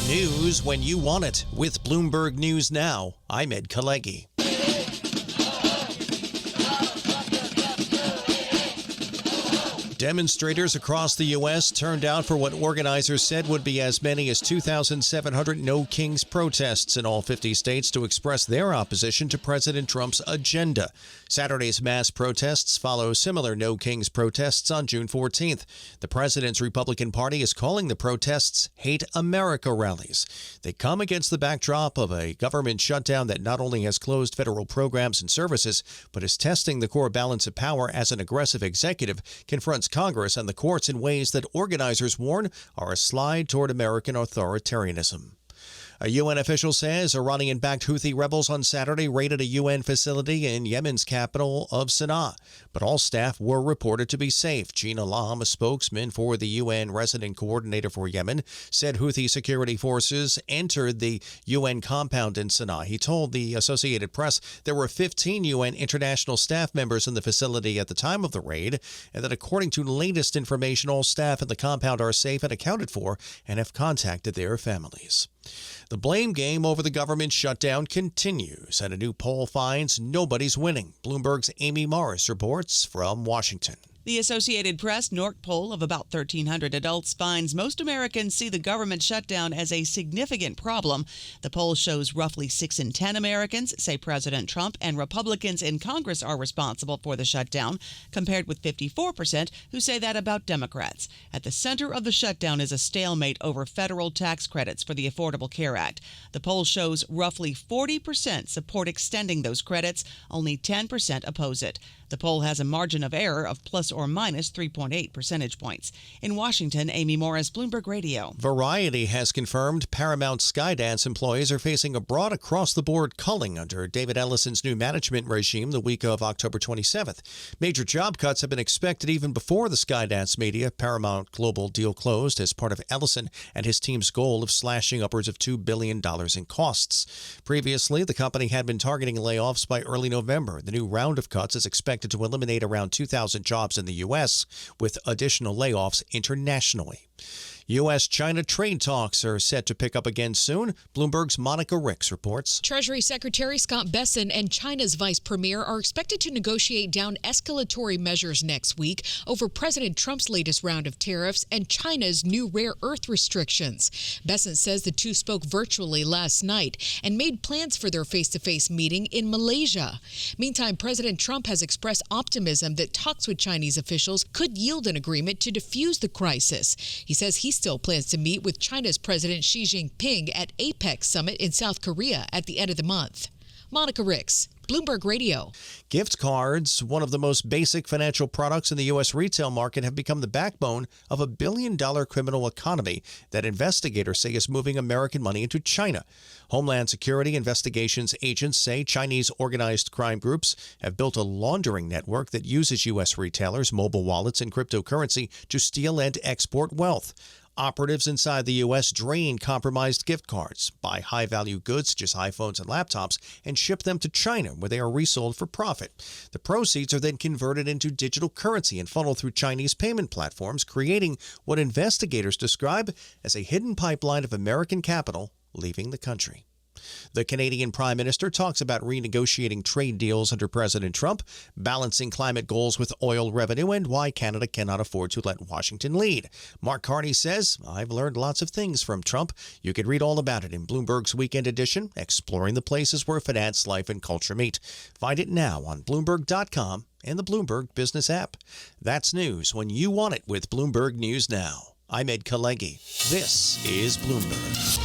News when you want it. With Bloomberg News Now, I'm Ed Kalegi. Demonstrators across the U.S. turned out for what organizers said would be as many as 2,700 No Kings protests in all 50 states to express their opposition to President Trump's agenda. Saturday's mass protests follow similar No Kings protests on June 14th. The president's Republican Party is calling the protests Hate America rallies. They come against the backdrop of a government shutdown that not only has closed federal programs and services, but is testing the core balance of power as an aggressive executive confronts Congress and the courts in ways that organizers warn are a slide toward American authoritarianism. A UN official says Iranian-backed Houthi rebels on Saturday raided a UN facility in Yemen's capital of Sana'a, but all staff were reported to be safe. Gina Lam, a spokesman for the UN resident coordinator for Yemen, said Houthi security forces entered the UN compound in Sana'a. He told the Associated Press there were 15 UN international staff members in the facility at the time of the raid, and that according to latest information, all staff in the compound are safe and accounted for and have contacted their families. The blame game over the government shutdown continues, and a new poll finds nobody's winning. Bloomberg's Amy Morris reports from Washington. The Associated Press NORC poll of about 1,300 adults finds most Americans see the government shutdown as a significant problem. The poll shows roughly 6 in 10 Americans say President Trump and Republicans in Congress are responsible for the shutdown, compared with 54% who say that about Democrats. At the center of the shutdown is a stalemate over federal tax credits for the Affordable Care Act. The poll shows roughly 40% support extending those credits, only 10% oppose it. The poll has a margin of error of plus or minus 3.8 percentage points. In Washington, Amy Morris, Bloomberg Radio. Variety has confirmed Paramount Skydance employees are facing a broad across-the-board culling under David Ellison's new management regime the week of October 27th. Major job cuts have been expected even before the Skydance Media Paramount Global deal closed as part of Ellison and his team's goal of slashing upwards of $2 billion in costs. Previously, the company had been targeting layoffs by early November. The new round of cuts is expected to eliminate around 2,000 jobs in the U.S., with additional layoffs internationally. U.S.-China trade talks are set to pick up again soon. Bloomberg's Monica Ricks reports. Treasury Secretary Scott Bessent and China's vice premier are expected to negotiate down escalatory measures next week over President Trump's latest round of tariffs and China's new rare earth restrictions. Bessent says the two spoke virtually last night and made plans for their face-to-face meeting in Malaysia. Meantime, President Trump has expressed optimism that talks with Chinese officials could yield an agreement to defuse the crisis. He says he still plans to meet with China's President Xi Jinping at APEC Summit in South Korea at the end of the month. Monica Ricks, Bloomberg Radio. Gift cards, one of the most basic financial products in the U.S. retail market, have become the backbone of a billion-dollar criminal economy that investigators say is moving American money into China. Homeland Security investigations agents say Chinese organized crime groups have built a laundering network that uses U.S. retailers, mobile wallets, and cryptocurrency to steal and export wealth. Operatives inside the U.S. drain compromised gift cards, buy high-value goods such as iPhones and laptops, and ship them to China, where they are resold for profit. The proceeds are then converted into digital currency and funneled through Chinese payment platforms, creating what investigators describe as a hidden pipeline of American capital leaving the country. The Canadian Prime Minister talks about renegotiating trade deals under President Trump, balancing climate goals with oil revenue, and why Canada cannot afford to let Washington lead. Mark Carney says, "I've learned lots of things from Trump." You can read all about it in Bloomberg's Weekend Edition, exploring the places where finance, life, and culture meet. Find it now on Bloomberg.com and the Bloomberg Business app. That's news when you want it with Bloomberg News Now. I'm Ed Kalegi. This is Bloomberg.